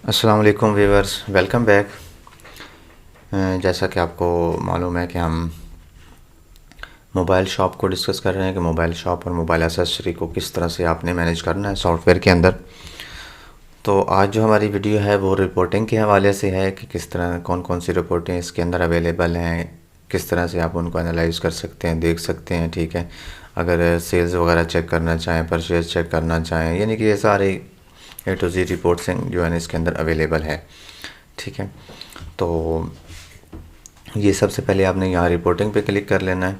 अस्सलाम वालेकुम viewers, welcome back. जैसा कि आपको मालूम है कि हम मोबाइल शॉप को डिस्कस कर रहे हैं कि मोबाइल शॉप और मोबाइल एसेसरी को किस तरह से आपने मैनेज करना है सॉफ्टवेयर के अंदर। तो आज जो हमारी वीडियो है वो रिपोर्टिंग के हवाले से है कि किस तरह कौन कौन सी रिपोर्टें इसके अंदर अवेलेबल हैं, किस तरह से आप उनको एनालाइज कर सकते हैं, देख सकते हैं। ठीक है, अगर सेल्स वगैरह चेक करना चाहें, परचेज चेक करना चाहें, यानी कि ये सारे ए टू जी रिपोर्ट्स जो है इसके अंदर अवेलेबल है। ठीक है, तो ये सबसे पहले आपने यहाँ रिपोर्टिंग पे क्लिक कर लेना है।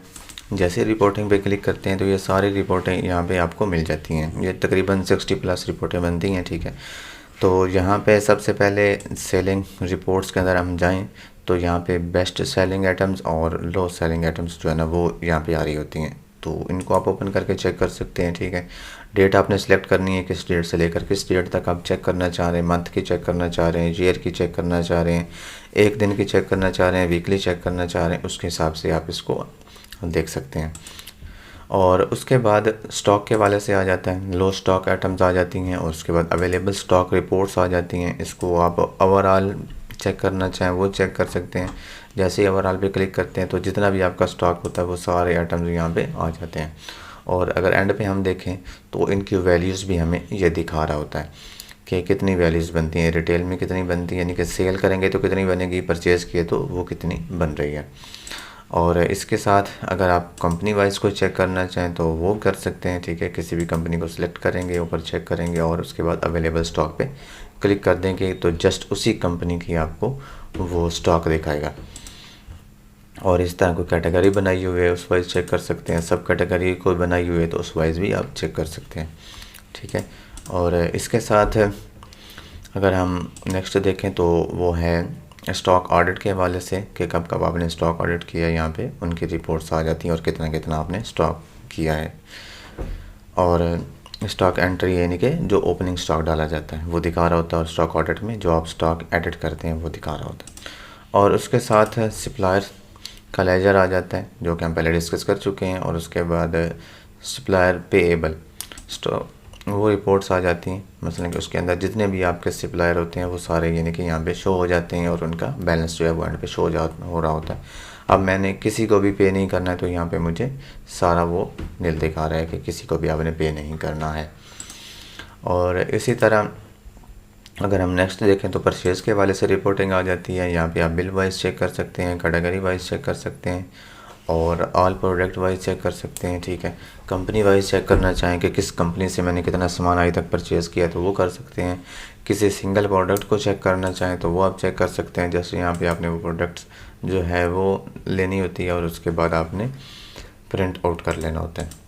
जैसे रिपोर्टिंग पे क्लिक करते हैं तो ये सारी रिपोर्टें यहाँ पे आपको मिल जाती हैं। ये तकरीबन 60+ रिपोर्टें बनती हैं। ठीक है, तो यहाँ पे सबसे पहले सेलिंग रिपोर्ट्स के अंदर हम जाएं तो यहाँ पे बेस्ट सेलिंग आइटम्स और लो सेलिंग आइटम्स जो है ना वो यहाँ पे आ रही होती हैं। तो इनको आप ओपन करके चेक कर सकते हैं। ठीक है, डेट आपने सेलेक्ट करनी है, किस डेट से लेकर किस डेट तक आप चेक करना चाह रहे हैं। मंथ की चेक करना चाह रहे हैं, ईयर की चेक करना चाह रहे हैं, एक दिन की चेक करना चाह रहे हैं, वीकली चेक करना चाह रहे हैं, उसके हिसाब से आप इसको देख सकते हैं। और उसके बाद स्टॉक के वाले से आ जाता है, लो स्टॉक आइटम्स आ जाती हैं और उसके बाद अवेलेबल स्टॉक रिपोर्ट्स आ जाती हैं। इसको आप ओवरऑल चेक करना चाहें वो चेक कर सकते हैं। जैसे ही ओवरऑल पे क्लिक करते हैं तो जितना भी आपका स्टॉक होता है वो सारे आइटम्स यहाँ पे आ जाते हैं। और अगर एंड पे हम देखें तो इनकी वैल्यूज़ भी हमें ये दिखा रहा होता है कि कितनी वैल्यूज़ बनती हैं, रिटेल में कितनी बनती है, यानी कि सेल करेंगे तो कितनी बनेगी, परचेज़ किए तो वो कितनी बन रही है। और इसके साथ अगर आप कंपनी वाइज को चेक करना चाहें तो वो कर सकते हैं। ठीक है, किसी भी कंपनी को सिलेक्ट करेंगे, ऊपर चेक करेंगे और उसके बाद अवेलेबल स्टॉक पे क्लिक कर देंगे तो जस्ट उसी कंपनी की आपको वो स्टॉक दिखाएगा। और इस तरह कोई कैटेगरी बनाई हुई है उस वाइज चेक कर सकते हैं, सब कैटेगरी को बनाई हुई है तो उस वाइज भी आप चेक कर सकते हैं। ठीक है, और इसके साथ अगर हम नेक्स्ट देखें तो वो है स्टॉक ऑडिट के हवाले से कि कब कब आपने स्टॉक ऑडिट किया है, यहाँ पे उनकी रिपोर्ट्स आ जाती हैं और कितना कितना आपने स्टॉक किया है। और स्टॉक एंट्री यानी कि जो ओपनिंग स्टॉक डाला जाता है वो दिखा रहा होता है और स्टॉक ऑडिट में जो आप स्टॉक एडिट करते हैं वो दिखा रहा होता है। और उसके साथ सप्लायर का लेजर आ जाता है जो कि हम पहले डिस्कस कर चुके हैं। और उसके बाद सप्लायर पेएबल स्टॉक वो रिपोर्ट्स आ जाती हैं, मसलन कि उसके अंदर जितने भी आपके सप्लायर होते हैं वो सारे यानी कि यहाँ पे शो हो जाते हैं और उनका बैलेंस जो है वो एंड पे शो हो रहा होता है। अब मैंने किसी को भी पे नहीं करना है तो यहाँ पे मुझे सारा वो नील दिखा रहा है कि किसी को भी आपने पे नहीं करना है। और इसी तरह अगर हम नेक्स्ट देखें तो परचेज़ के वाले से रिपोर्टिंग आ जाती है। यहाँ पे आप बिल वाइज चेक कर सकते हैं, कैटेगरी वाइज चेक कर सकते हैं और ऑल प्रोडक्ट वाइज चेक कर सकते हैं। ठीक है, कंपनी वाइज चेक करना चाहें कि किस कंपनी से मैंने कितना सामान अभी तक परचेज़ किया तो वो कर सकते हैं। किसी सिंगल प्रोडक्ट को चेक करना चाहें तो वो आप चेक कर सकते हैं। जैसे यहाँ पे आपने वो प्रोडक्ट्स जो है वो लेनी होती है और उसके बाद आपने प्रिंट आउट कर लेना होता है।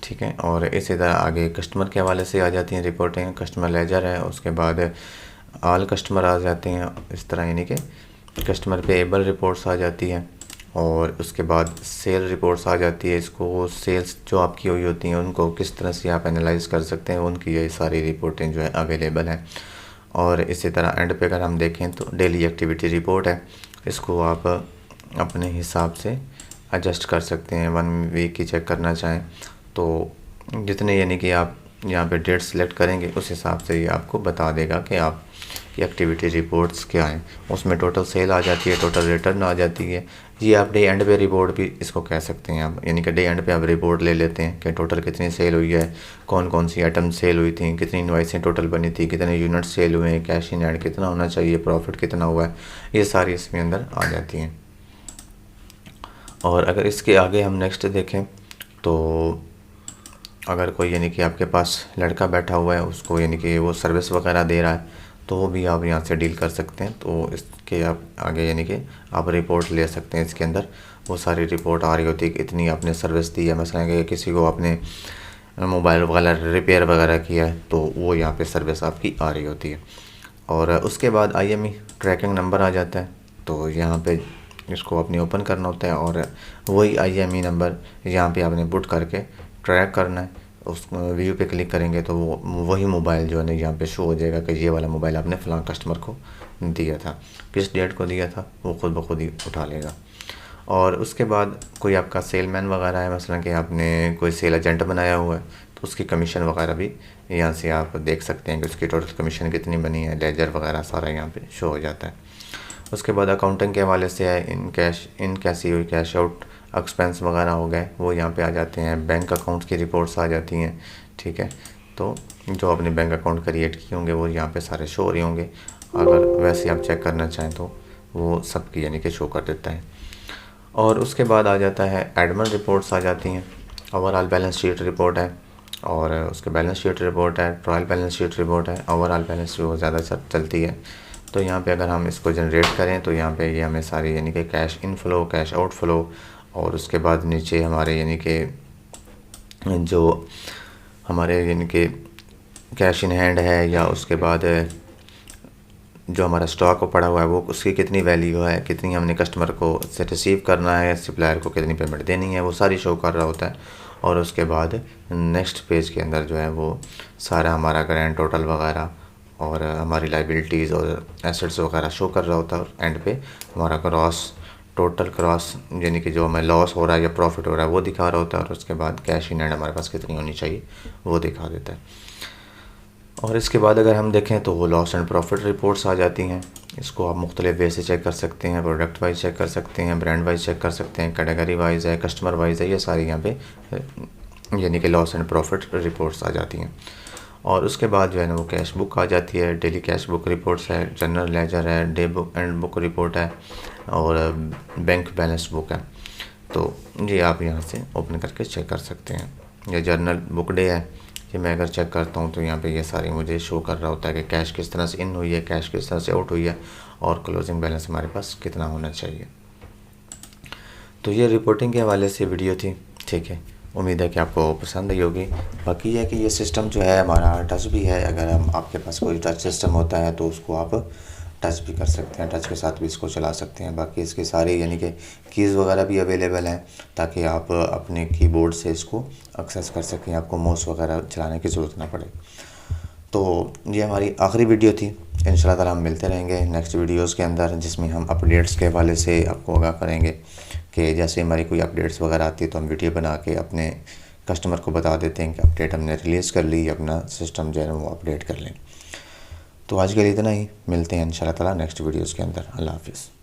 ठीक है, और इसी तरह आगे कस्टमर के हवाले से आ जाती हैं रिपोर्टें। कस्टमर लेजर है, उसके बाद ऑल कस्टमर आ जाते हैं इस तरह, यानी कि कस्टमर पेएबल रिपोर्ट्स आ जाती है और उसके बाद सेल रिपोर्ट्स आ जाती है। इसको सेल्स जो आपकी हुई होती हैं उनको किस तरह से आप एनालाइज कर सकते हैं, उनकी ये सारी रिपोर्टें जो है अवेलेबल हैं। और इसी तरह एंड पे अगर हम देखें तो डेली एक्टिविटी रिपोर्ट है, इसको आप अपने हिसाब से एडजस्ट कर सकते हैं। 1 वीक की चेक करना चाहें तो जितने यानी कि आप यहाँ पे डेट सेलेक्ट करेंगे उस हिसाब से ये आपको बता देगा कि आप की एक्टिविटी रिपोर्ट्स क्या हैं। उसमें टोटल सेल आ जाती है, टोटल रिटर्न आ जाती है। ये आप डे एंड पे रिपोर्ट भी इसको कह सकते हैं आप, यानी कि डे एंड पे आप रिपोर्ट ले लेते हैं कि टोटल कितनी सेल हुई है, कौन कौन सी आइटम सेल हुई थी, कितनी इनवाइसें टोटल बनी थी, कितने यूनिट सेल हुए हैं, कैश इन हैंड कितना होना चाहिए, प्रॉफिट कितना हुआ है, ये सारी इसमें अंदर आ जाती हैं। और अगर इसके आगे हम नेक्स्ट देखें तो अगर कोई यानी कि आपके पास लड़का बैठा हुआ है, उसको यानी कि वो सर्विस वगैरह दे रहा है तो वो भी आप यहाँ से डील कर सकते हैं। तो इसके आप आगे यानी कि आप रिपोर्ट ले सकते हैं। इसके अंदर वो सारी रिपोर्ट आ रही होती है कि इतनी आपने सर्विस दी है, मसलन कि किसी को आपने मोबाइल वगैरह रिपेयर वगैरह किया है तो वो यहाँ पे सर्विस आपकी आ रही होती है। और उसके बाद IME ट्रैकिंग नंबर आ जाता है, तो यहाँ पे इसको अपने ओपन करना होता है और वही IME नंबर यहाँ पे आपने पुट करके ट्रैक करना है। उस व्यू पे क्लिक करेंगे तो वो वही मोबाइल जो है ना यहाँ पे शो हो जाएगा कि ये वाला मोबाइल आपने फ़लाँ कस्टमर को दिया था, किस डेट को दिया था वो खुद ब खुद ही उठा लेगा। और उसके बाद कोई आपका सेलमैन वगैरह है, मसलन कि आपने कोई सेल एजेंट बनाया हुआ है उसकी कमीशन वगैरह भी यहाँ से आप देख सकते हैं कि उसकी टोटल कमीशन कितनी बनी है, लेजर वगैरह सारा यहाँ पे शो हो जाता है। उसके बाद अकाउंटिंग के हवाले से है इन कैसी हुई, कैश आउट, एक्सपेंस वगैरह हो गए वो यहाँ पे आ जाते हैं। बैंक अकाउंट की रिपोर्ट्स आ जाती हैं, ठीक है। तो जो आपने बैंक अकाउंट क्रिएट किए होंगे वो यहाँ पे सारे शो हो रहे होंगे। अगर वैसे आप चेक करना चाहें तो वो सबकी यानी कि शो कर देता है। और उसके बाद आ जाता है एडमिन रिपोर्ट्स आ जाती हैं। ओवरऑल बैलेंस शीट रिपोर्ट है, और उसके बैलेंस शीट रिपोर्ट है, ट्रायल बैलेंस शीट रिपोर्ट है, ओवरऑल बैलेंस शीट बहुत ज़्यादा चलती है। तो यहाँ पे अगर हम इसको जनरेट करें तो यहाँ पे ये हमें सारी यानी कि कैश इनफ्लो, कैश आउटफ्लो, और उसके बाद नीचे हमारे यानी कि जो हमारे यानी कि कैश इन हैंड है, या उसके बाद जो हमारा स्टॉक पड़ा हुआ है वो उसकी कितनी वैल्यू है, कितनी हमने कस्टमर को से रिसीव करना है, सप्लायर को कितनी पेमेंट देनी है, वो सारी शो कर रहा होता है। और उसके बाद नेक्स्ट पेज के अंदर जो है वो सारा हमारा ग्रैंड टोटल वगैरह और हमारी लाइबिलिटीज़ और एसेट्स वगैरह शो कर रहा होता है। और एंड पे हमारा क्रॉस टोटल क्रॉस यानी कि जो हमें लॉस हो रहा है या प्रॉफिट हो रहा है वो दिखा रहा होता है। और उसके बाद कैश इन हैंड हमारे पास कितनी होनी चाहिए वो दिखा देता है। और इसके बाद अगर हम देखें तो वो लॉस एंड प्रॉफिट रिपोर्ट्स आ जाती हैं। इसको आप मुख्तलिफ वे से चेक कर सकते हैं, प्रोडक्ट वाइज चेक कर सकते हैं, ब्रांड वाइज चेक कर सकते हैं, कैटेगरी वाइज है, कस्टमर वाइज है, ये सारी यहाँ पे यानी कि लॉस एंड प्रॉफिट रिपोर्ट्स आ जाती हैं। और उसके बाद जो है ना वो कैश बुक आ जाती है, डेली कैश बुक रिपोर्ट्स है, जनरल लेजर है, day book and book report है, और बैंक बैलेंस बुक है। तो ये आप यहाँ से ओपन करके चेक कर सकते हैं। ये जर्नल बुक डे है, ये मैं अगर चेक करता हूँ तो यहाँ पे ये सारी मुझे शो कर रहा होता है कि कैश किस तरह से इन हुई है, कैश किस तरह से आउट हुई है, और क्लोजिंग बैलेंस हमारे पास कितना होना चाहिए। तो ये रिपोर्टिंग के हवाले से वीडियो थी, ठीक है। उम्मीद है कि आपको पसंद आई होगी। बाकी है कि ये सिस्टम जो है हमारा टच भी है, अगर हम आपके पास कोई टच सिस्टम होता है तो उसको आप टच भी कर सकते हैं, टच के साथ भी इसको चला सकते हैं। बाकी इसके सारे यानी कि कीज़ वगैरह भी अवेलेबल हैं ताकि आप अपने कीबोर्ड से इसको एक्सेस कर सकें, आपको माउस वगैरह चलाने की ज़रूरत ना पड़े। तो ये हमारी आखिरी वीडियो थी। इंशाल्लाह ताला हम मिलते रहेंगे नेक्स्ट वीडियोज़ के अंदर, जिसमें हम अपडेट्स के हवाले से आपको आगाह करेंगे कि जैसे हमारी कोई अपडेट्स वगैरह आती है तो हम वीडियो बना के अपने कस्टमर को बता देते हैं कि अपडेट हमने रिलीज़ कर ली, अपना सिस्टम जो है वो अपडेट कर लें। तो आज के लिए इतना ही, मिलते हैं इंशाल्लाह ताला नेक्स्ट वीडियोज़ के अंदर। अल्लाह हाफ़िज़।